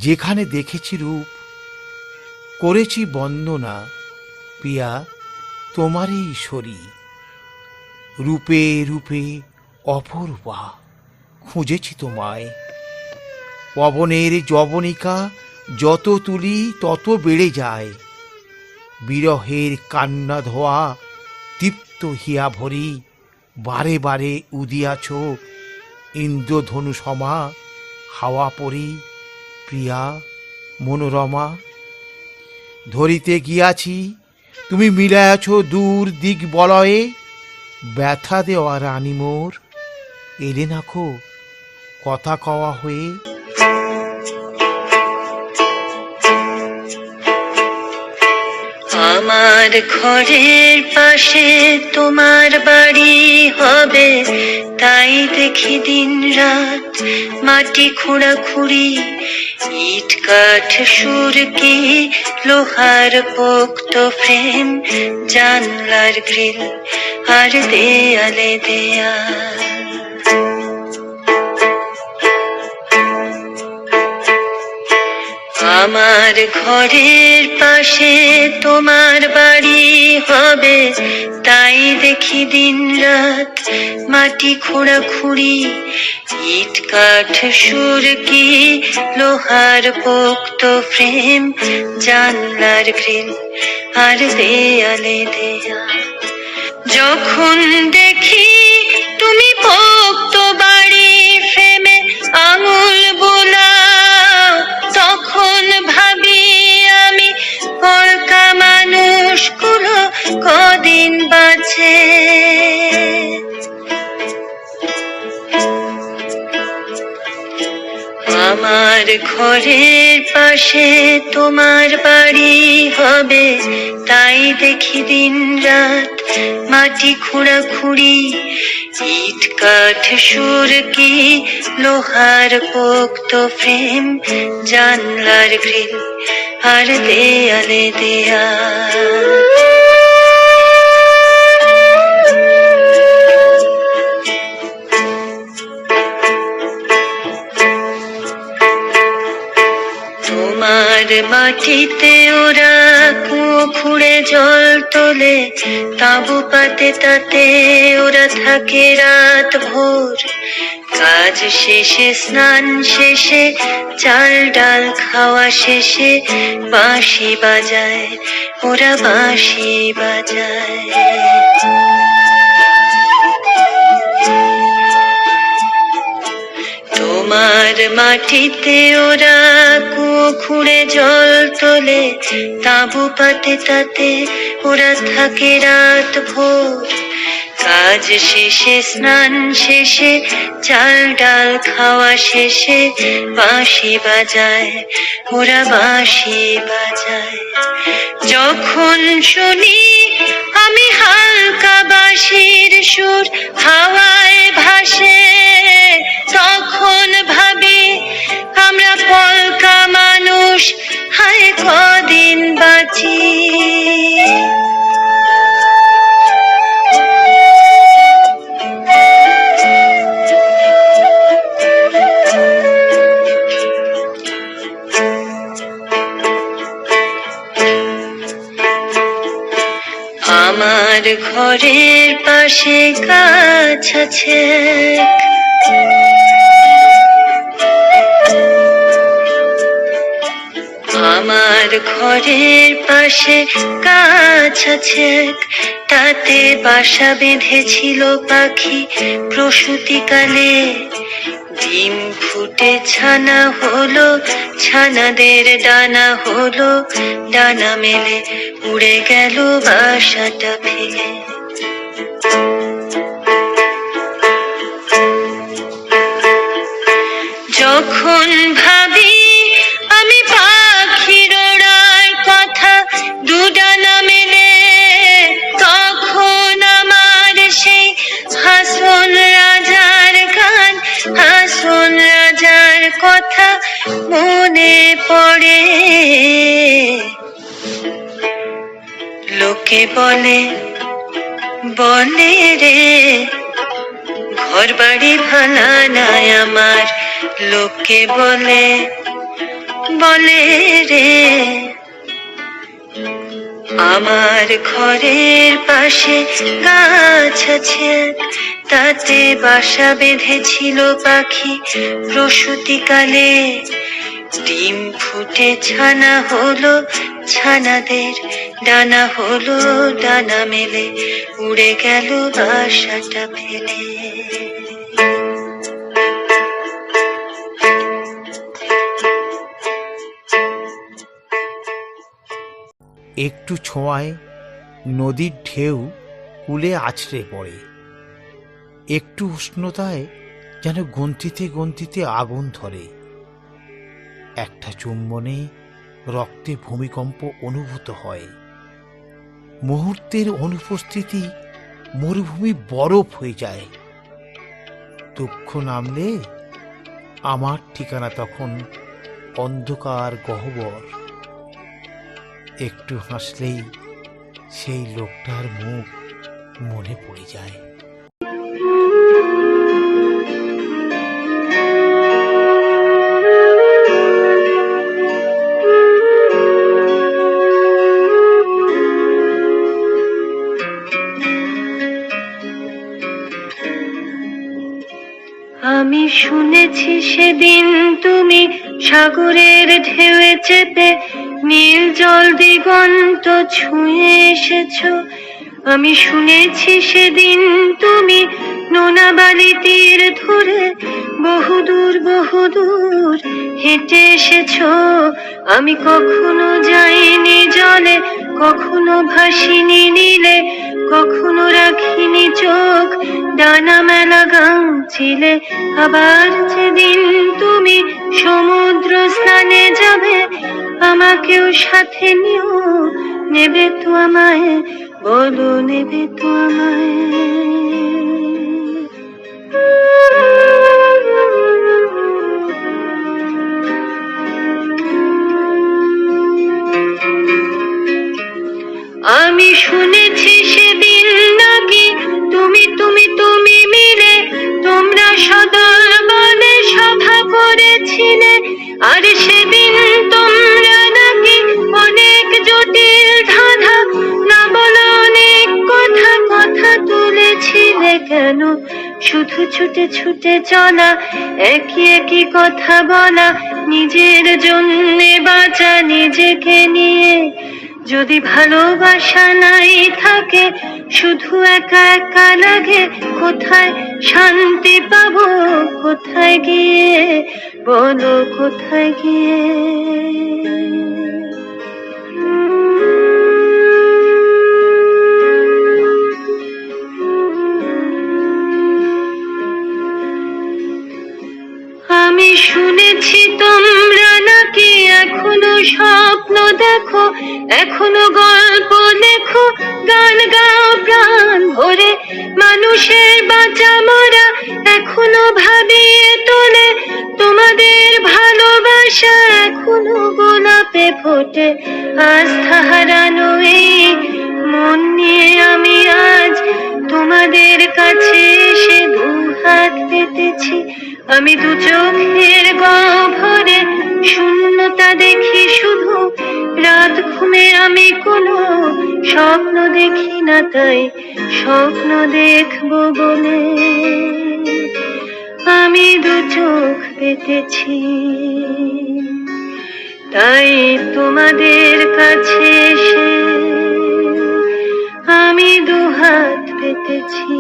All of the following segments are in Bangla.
যেখানে দেখেছি রূপ, করেছি বন্দনা, পিয়া তোমারই ঈশ্বরী। রূপে রূপে অপরূপা খুঁজেছি তোমায়। পবনের যবনিকা যত তুলি তত বেড়ে যায়। বিরহের কান্না ধোয়া দীপ্ত হিয়া ভরি বারে বারে উদিয়াছ ইন্দ্রধনু সমা হাওয়া পরি। প্রিয়া মনোরমা ধরিতে গিয়াছি, তুমি মিলায়াছ দূর দিক বলয়ে। ব্যথা দেওয়া রানী মোর এলে নাকো কথা কওয়া হয়ে। আমার ঘরের পাশে তোমার বাড়ি হবে, তাই দেখি দিন রাত মাটি খোঁড়াখুড়ি। ইট কাঠ সুরকি লোহার পোক্ত ফ্রেম, জানলার গ্রিল আর দেয়ালে দেয়াল। আমার ঘরের পাশে তোমার বাড়ি হবে, তাই দেখি দিন রাত মাটি খোঁড়াখুড়ি। ইট কাঠ সুরকি লোহার পোক্ত ফ্রেম, জানলার গ্রিল আর দেয়ালে দেয়াল। যখন দেখি তুমি পোক্ত বাড়ি ফ্রেমে আঙুল বোলাও, তখন ভাবি আমি কলকা মানুষগুলো কদিন বাঁচে। আমার ঘরের পাশে তোমার বাড়ি হবে, তাই দেখি দিন রাত মাটি খোঁড়াখুড়ি। ইট কাঠ সুরকি লোহার পোক্ত ফ্রেম, জানলার গ্রিল আর দেয়ালে দেয়াল। তোমার মাটিতে ওরা কুয়ো খুঁড়ে জল তোলে, তাঁবু পাতে তাতে ওরা থাকে রাত ভোর। কাজ শেষে স্নান শেষে চাল ডাল খাওয়া শেষে বাঁশি বাজায় ওরা, বাঁশি বাজায়। তোমার মাটিতে ওরা কুয়ো খুঁড়ে জল তোলে, তাঁবু পাতে তাতে ওরা থাকে রাত ভোর। কাজ শেষে স্নান শেষে চাল ডাল খাওয়া শেষে বাঁশি বাজায় ওরা, বাঁশি বাজায়। যখন শুনি আমি হালকা বাঁশির সুর হাওয়ায় ভাসে, তখন ভাবি আমরা পলকা মানুষ হায় কদিন বাঁচি। আমার ঘরের পাশে গাছ আছে, আমার ঘরের পাশে গাছ আছে, তাতে বাসা বেঁধেছিল পাখি প্রসূতিকালে। ডিম ফুটে ছানা হলো, ছানাদের ডানা হলো, ডানা মেলে উড়ে গেল বাসাটা ফেলে। যখন ভাবি আমি পাখির ওড়ার কথা দুডানা মেলে, তখন আমার সেই হাসন রাজার গান, হাসন রাজার কথা মনে পড়ে। লোকে বলে বলে রে ঘর বাড়ি ভালা নাই আমার, লোকে বলে বলে রে, আমার ঘরের পাশে গাছ আছে, তাতে বাসা বেঁধেছিল পাখি প্রসূতিকালে। ডিম ফুটে ছানা হলো, ছানাদের ডানা হলো, ডানা মেলে উড়ে গেল বাসাটা ফেলে। একটু ছোঁয়ায় নদীর ঢেউ কূলে আছড়ে পড়ে, একটু উষ্ণতায় যেন গন্তিতে গন্তিতে আগুন ধরে। একটা চুম্বনে রক্তে ভূমিকম্প অনুভূত হয়, মুহূর্তের অনুপস্থিতি মরুভূমি বরফ হয়ে যায়। দুঃখ নামলে আমার ঠিকানা তখন অন্ধকার গহ্বর। একটু হাসলেই সেই লোকটার মুখ মনে পড়ে যায়। আমি শুনেছি সেদিন তুমি সাগরের ঢেউয়ে চেপে নীল জল দিগন্ত ছুঁয়ে এসেছো। আমি শুনেছি সেদিন তুমি নোনা বালি তীর ধরে বহুদূর বহুদূর হেঁটে এসেছো। আমি কখনো যাইনি জলে, কখনো ভাসিনি নীলে, কখনো রাখিনি চোখ ডানা মেলা গাংচিলে। আবার যেদিন তুমি সমুদ্র স্নানে যাবে, আমাকেও সাথে নিও, নেবে তো আমায়, বলো নেবে তো আমায়। আমি শুনেছি সেদিন নাকি তুমি তুমি তুমি মিলে তোমরা সদল বলে সভা করেছিলে। আর সেদিন তোমরা নাকি অনেক জটিল ধাঁধা না বলা অনেক কথা কথা তুলেছিলে। কেন শুধু ছুটে ছুটে চলা, একই একই কথা বলা, নিজের জন্যে বাঁচা নিজেকে নিয়ে। যদি ভালোবাসা নাই থাকে, শুধু একা একা লাগে, কোথায় শান্তি পাবো, কোথায় গিয়ে, বলো কোথায় গিয়ে। আমি শুনেছি তোমরা নাকি এখনো স্বপ্ন দেখো, এখনো গল্প লেখো, গান গাও প্রাণ ভরে। মানুষের বাঁচা মরা এখনো ভাবিয়ে তোলে, তোমাদের ভালোবাসা এখনো গোলাপে ফোটে। আস্থা হারানো এই মন নিয়ে আমি আজ তোমাদের কাছে এসে দুহাত পেতেছি। আমি দু চোখের গহ্বরে শূন্যতা দেখি শুধু, রাত ঘুমে আমি কোনো স্বপ্ন দেখি না, তাই স্বপ্ন দেখবো বলে আমি দু চোখ পেতেছি। তাই তোমাদের কাছে এসে আমি দুহাত পেতেছি,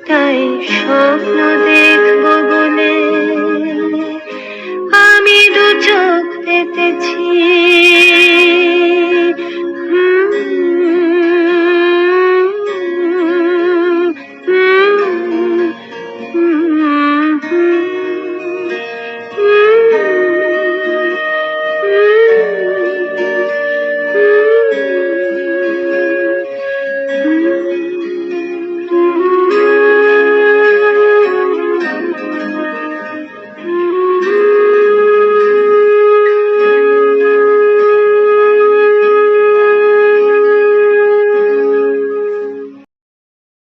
তাই স্বপ্ন দেখবো বলে আমি দু চোখ পেতেছি।